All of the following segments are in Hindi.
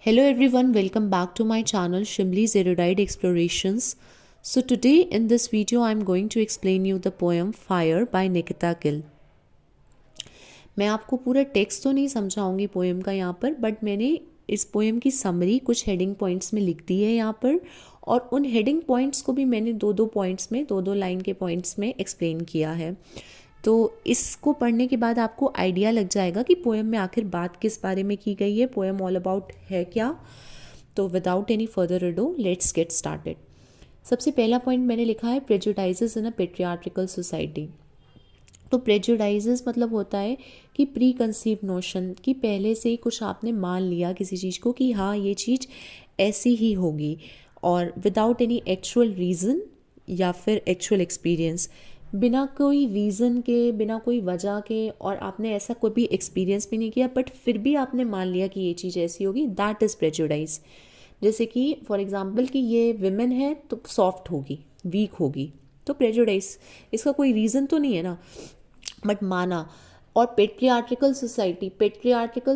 Hello everyone, welcome back to my channel Shimli's Erudite Explorations. So today in this video I am going to explain you the poem Fire by Nikita Gill. मैं आपको पूरा टेक्स्ट तो नहीं समझाऊंगी पोएम का यहाँ पर, बट मैंने इस पोएम की समरी कुछ हेडिंग पॉइंट्स में लिख दी है यहाँ पर, और उन हेडिंग पॉइंट्स को भी मैंने दो पॉइंट्स में दो लाइन के पॉइंट्स में एक्सप्लेन किया है। तो इसको पढ़ने के बाद आपको आइडिया लग जाएगा कि पोएम में आखिर बात किस बारे में की गई है, पोएम ऑल अबाउट है क्या। तो without any further ado let's get started. सबसे पहला पॉइंट मैंने लिखा है प्रेजुडाइजेस इन अ पेट्रियार्टिकल सोसाइटी। तो प्रेजुडाइजेस मतलब होता है कि प्री कंसीव नोशन, कि पहले से ही कुछ आपने मान लिया किसी चीज़ को कि हाँ ये चीज़ ऐसी ही होगी, और विदाउट एनी एक्चुअल रीज़न या फिर एक्चुअल एक्सपीरियंस, बिना कोई रीज़न के, बिना कोई वजह के, और आपने ऐसा कोई भी एक्सपीरियंस भी नहीं किया बट फिर भी आपने मान लिया कि ये चीज़ ऐसी होगी, दैट इज़ प्रेजुडाइज। जैसे कि फॉर एग्जांपल कि ये विमेन है तो सॉफ्ट होगी, वीक होगी, तो प्रेजुडाइज, इसका कोई रीज़न तो नहीं है ना, बट माना। और पेट्रियार्टिकल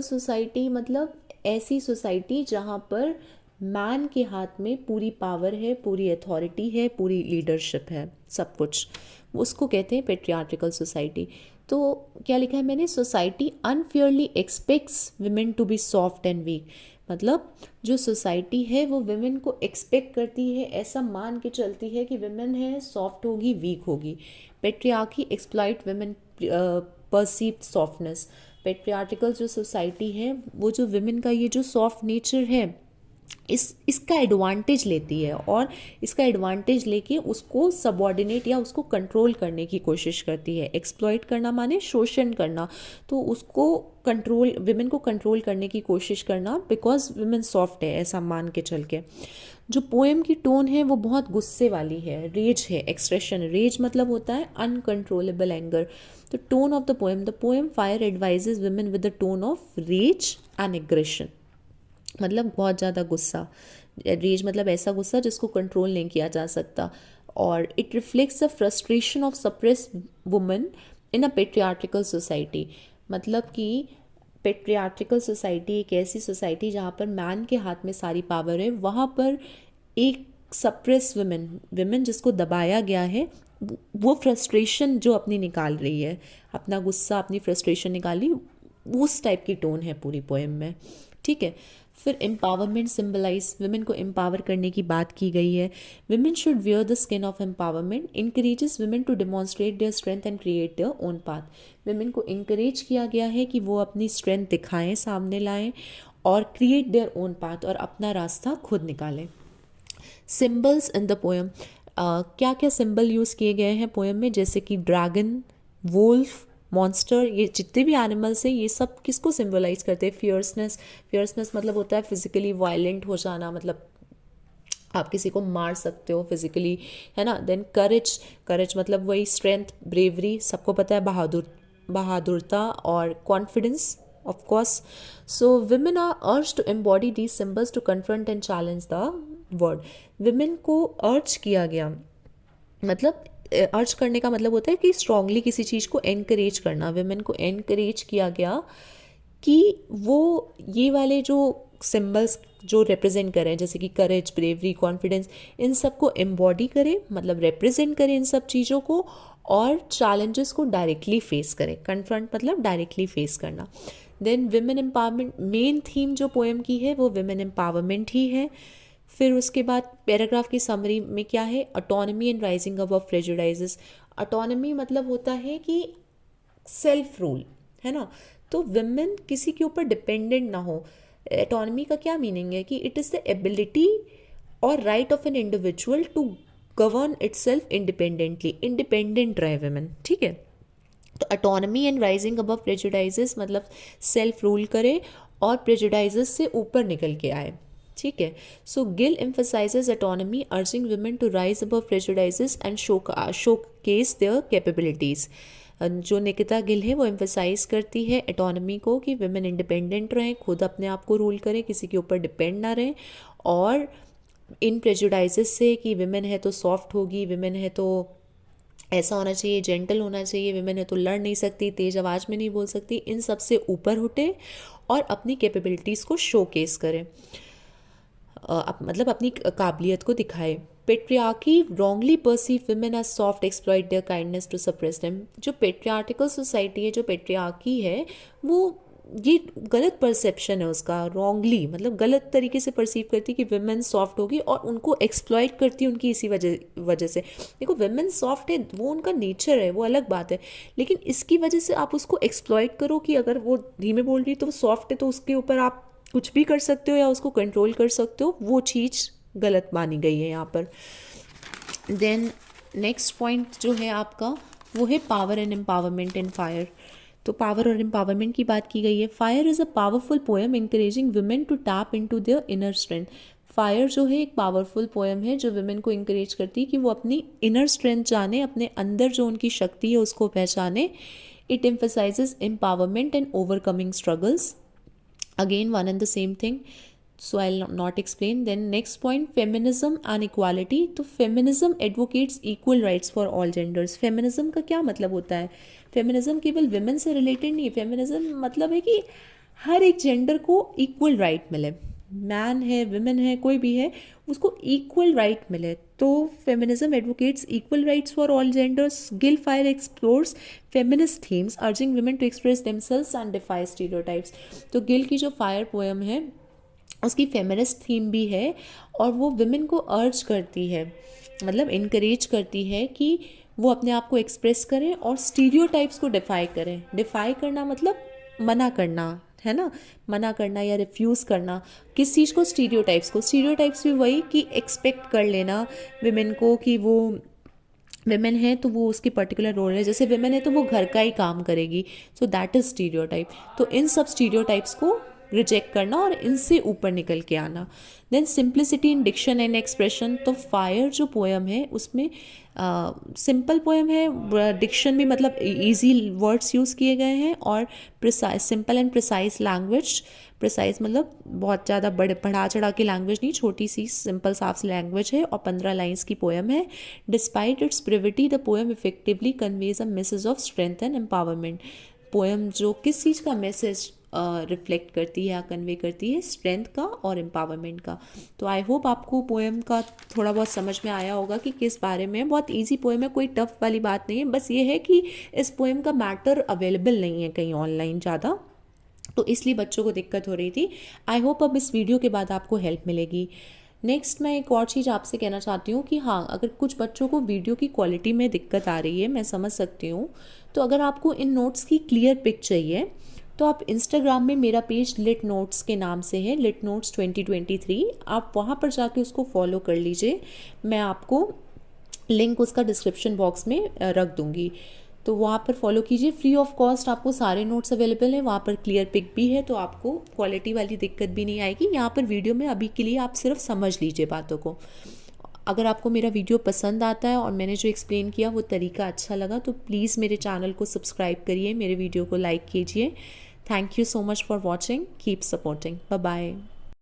सोसाइटी मतलब ऐसी सोसाइटी जहाँ पर मैन के हाथ में पूरी पावर है, पूरी अथॉरिटी है, पूरी लीडरशिप है, सब कुछ, उसको कहते हैं पेट्रियार्टिकल सोसाइटी। तो क्या लिखा है मैंने, society unfairly expects women to be soft and weak. मतलब जो सोसाइटी है वो विमेन को एक्सपेक्ट करती है, ऐसा मान के चलती है कि विमेन है सॉफ्ट होगी, वीक होगी। Patriarchy exploit women perceived softness. Patriarchal जो सोसाइटी है वो जो विमेन का ये जो सॉफ्ट नेचर है इसका एडवांटेज लेती है, और इसका एडवांटेज लेके उसको सबऑर्डिनेट या उसको कंट्रोल करने की कोशिश करती है। एक्सप्लॉइट करना माने शोषण करना, तो उसको कंट्रोल, विमेन को कंट्रोल करने की कोशिश करना, बिकॉज विमेन सॉफ्ट है ऐसा मान के चल के। जो पोएम की टोन है वो बहुत गुस्से वाली है, रेज है, एक्सप्रेशन। रेज मतलब होता है अनकंट्रोलेबल एंगर। तो tone of the poem fire advises women with the tone of rage and aggression, मतलब बहुत ज़्यादा गुस्सा। रेज मतलब ऐसा गुस्सा जिसको कंट्रोल नहीं किया जा सकता। और it reflects the frustration of suppress woman in a patriarchal society. मतलब कि पेट्रियार्टिकल सोसाइटी एक ऐसी सोसाइटी जहाँ पर मैन के हाथ में सारी पावर है, वहाँ पर एक सप्रेस विमेन जिसको दबाया गया है, वो फ्रस्ट्रेशन जो अपनी निकाल रही है, अपना गुस्सा, अपनी फ्रस्ट्रेशन निकाली, उस टाइप की टोन है पूरी पोएम में। ठीक है। फिर एम्पावरमेंट सिंबलाइज, विमेन को एम्पावर करने की बात की गई है। Women should wear the skin of empowerment, encourages women to demonstrate their strength and create their own path. Women को इनकरेज किया गया है कि वो अपनी स्ट्रेंथ दिखाएं, सामने लाएं, और क्रिएट देयर ओन पाथ, और अपना रास्ता खुद निकालें। सिम्बल्स इन द पोएम, क्या क्या सिंबल यूज़ किए गए हैं पोएम में, जैसे कि ड्रैगन, वुल्फ, मॉन्स्टर, ये जितने भी एनिमल्स हैं ये सब किसको सिंबलाइज करते हैं, फियर्सनेस। फियर्सनेस मतलब होता है फिजिकली वायलेंट हो जाना, मतलब आप किसी को मार सकते हो फिजिकली, है ना। देन करेज, करेज मतलब वही स्ट्रेंथ, ब्रेवरी, सबको पता है, बहादुरता, और confidence of course. So women are urged to embody these symbols to confront and challenge the word. Women को अर्ज किया गया, मतलब अर्ज करने का मतलब होता है कि स्ट्रांगली किसी चीज़ को एनकरेज करना। विमेन को एनकरेज किया गया कि वो ये वाले जो सिंबल्स जो रिप्रेजेंट करें, जैसे कि करेज, ब्रेवरी, कॉन्फिडेंस, इन सब को एम्बॉडी करें, मतलब रिप्रेजेंट करें इन सब चीज़ों को, और चैलेंजेस को डायरेक्टली फेस करें। कन्फ्रंट मतलब डायरेक्टली फेस करना। Then women empowerment, main theme जो पोएम की है वो विमेन एम्पावरमेंट ही है। फिर उसके बाद पैराग्राफ की समरी में क्या है, autonomy and rising above prejudices. Autonomy मतलब होता है कि सेल्फ रूल, है ना, तो विमेन किसी के ऊपर डिपेंडेंट ना हो। ऑटोनॉमी का क्या मीनिंग है कि इट इज़ द एबिलिटी और right of an individual to govern itself independently, independent रहे विमेन। ठीक है। तो autonomy and rising above prejudices मतलब सेल्फ रूल करे और प्रेजुडाइजेस से ऊपर निकल के आए। ठीक है। So Gill emphasises autonomy, urging women to rise above prejudices and showcase their capabilities. जो निकिता गिल है वो एम्फसाइज करती है ऑटोनॉमी को, कि वुमेन इंडिपेंडेंट रहें, खुद अपने आप को रूल करें, किसी के ऊपर डिपेंड ना रहें। और इन प्रेजुडाइजेस से कि विमेन है तो सॉफ्ट होगी, विमेन है तो ऐसा होना चाहिए, जेंटल होना चाहिए, विमेन है तो लड़ नहीं सकती, तेज़ आवाज़ में नहीं बोल सकती, इन सब से ऊपर उठे और अपनी कैपेबिलिटीज़ को शोकेस करें, मतलब अपनी काबिलियत को दिखाए। Patriarchy wrongly perceive women as soft, exploit their kindness to suppress them. जो पेट्रियार्टिकल सोसाइटी है, जो पेट्रियार्की है, वो ये गलत परसेप्शन है उसका, रॉन्गली मतलब गलत तरीके से परसीव करती है कि विमेन सॉफ्ट होगी और उनको एक्सप्लॉइट करती है उनकी इसी वजह से। देखो विमेन सॉफ्ट है, वो उनका नेचर है, वो अलग बात है, लेकिन इसकी वजह से आप उसको एक्सप्लॉइट करो कि अगर वो धीमे बोल रही है तो वो सॉफ्ट है तो उसके ऊपर आप कुछ भी कर सकते हो या उसको कंट्रोल कर सकते हो, वो चीज़ गलत मानी गई है यहाँ पर। देन नेक्स्ट पॉइंट जो है आपका वो है power and empowerment in fire. तो पावर और एम्पावरमेंट की बात की गई है। Fire is a powerful poem encouraging women to tap into their inner strength. Fire जो है एक पावरफुल पोएम है जो वुमेन को इंकरेज करती है कि वो अपनी इनर स्ट्रेंथ जाने, अपने अंदर जो उनकी शक्ति है उसको पहचाने। It emphasises empowerment and overcoming struggles, again one and the same thing, so I'll not explain. Then next point, feminism and equality. तो feminism advocates equal rights for all genders. feminism का क्या मतलब होता है? feminism केवल women से related नहीं है, feminism मतलब है कि हर एक जेंडर को इक्वल राइट मिले, मैन है, विमेन है, कोई भी है, उसको इक्वल राइट मिले। तो feminism advocates equal rights for all genders. Gill fire explores feminist themes urging women to express themselves and defy stereotypes. तो गिल की जो फायर पोएम है उसकी फेमिनिस्ट थीम भी है और वो विमेन को अर्ज करती है, मतलब इनकरेज करती है कि वो अपने आप को एक्सप्रेस करें और स्टीरियोटाइप्स को डिफाई करें। डिफाई करना मतलब मना करना है ना, मना करना या रिफ्यूज़ करना किस चीज़ को? स्टीरियोटाइप्स को। स्टीरियोटाइप्स भी वही कि एक्सपेक्ट कर लेना विमेन को कि वो विमेन है तो वो उसकी पर्टिकुलर रोल है, जैसे विमेन है तो वो घर का ही काम करेगी, सो दैट इज़ स्टीरियोटाइप। तो इन सब स्टीरियोटाइप्स को रिजेक्ट करना और इनसे ऊपर निकल के आना। Then simplicity in diction and expression. तो फायर जो पोएम है उसमें सिंपल पोएम है, डिक्शन भी मतलब इजी वर्ड्स यूज़ किए गए हैं और precise, simple and precise language. Precise मतलब बहुत ज़्यादा बढ़ा चढ़ा के लैंग्वेज नहीं, छोटी सी सिंपल साफ सी लैंग्वेज है और 15 लाइन्स की पोएम है। Despite it's brevity the poem effectively conveys a message of strength and empowerment. Poem जो किस चीज़ का मैसेज रिफ्लेक्ट करती है या कन्वे करती है? स्ट्रेंथ का और एम्पावरमेंट का। तो आई होप आपको पोएम का थोड़ा बहुत समझ में आया होगा कि किस बारे में। बहुत इजी पोएम है, कोई टफ वाली बात नहीं है, बस ये है कि इस पोएम का मैटर अवेलेबल नहीं है कहीं ऑनलाइन ज़्यादा, तो इसलिए बच्चों को दिक्कत हो रही थी। आई होप अब इस वीडियो के बाद आपको हेल्प मिलेगी। नेक्स्ट मैं एक और चीज़ आपसे कहना चाहती हूँ कि हाँ, अगर कुछ बच्चों को वीडियो की क्वालिटी में दिक्कत आ रही है, मैं समझ सकती हूँ, तो अगर आपको इन नोट्स की क्लियर पिक चाहिए तो आप इंस्टाग्राम में मेरा पेज लिट नोट्स के नाम से है, लिट नोट्स 2023, आप वहाँ पर जाके उसको फॉलो कर लीजिए। मैं आपको लिंक उसका डिस्क्रिप्शन बॉक्स में रख दूँगी, तो वहाँ पर फॉलो कीजिए। फ्री ऑफ कॉस्ट आपको सारे नोट्स अवेलेबल हैं, वहाँ पर क्लियर पिक भी है, तो आपको क्वालिटी वाली दिक्कत भी नहीं आएगी। यहाँ पर वीडियो में अभी के लिए आप सिर्फ समझ लीजिए बातों को। अगर आपको मेरा वीडियो पसंद आता है और मैंने जो एक्सप्लेन किया वो तरीका अच्छा लगा तो प्लीज़ मेरे चैनल को सब्सक्राइब करिए, मेरे वीडियो को लाइक कीजिए। Thank you so much for watching, keep supporting, bye bye.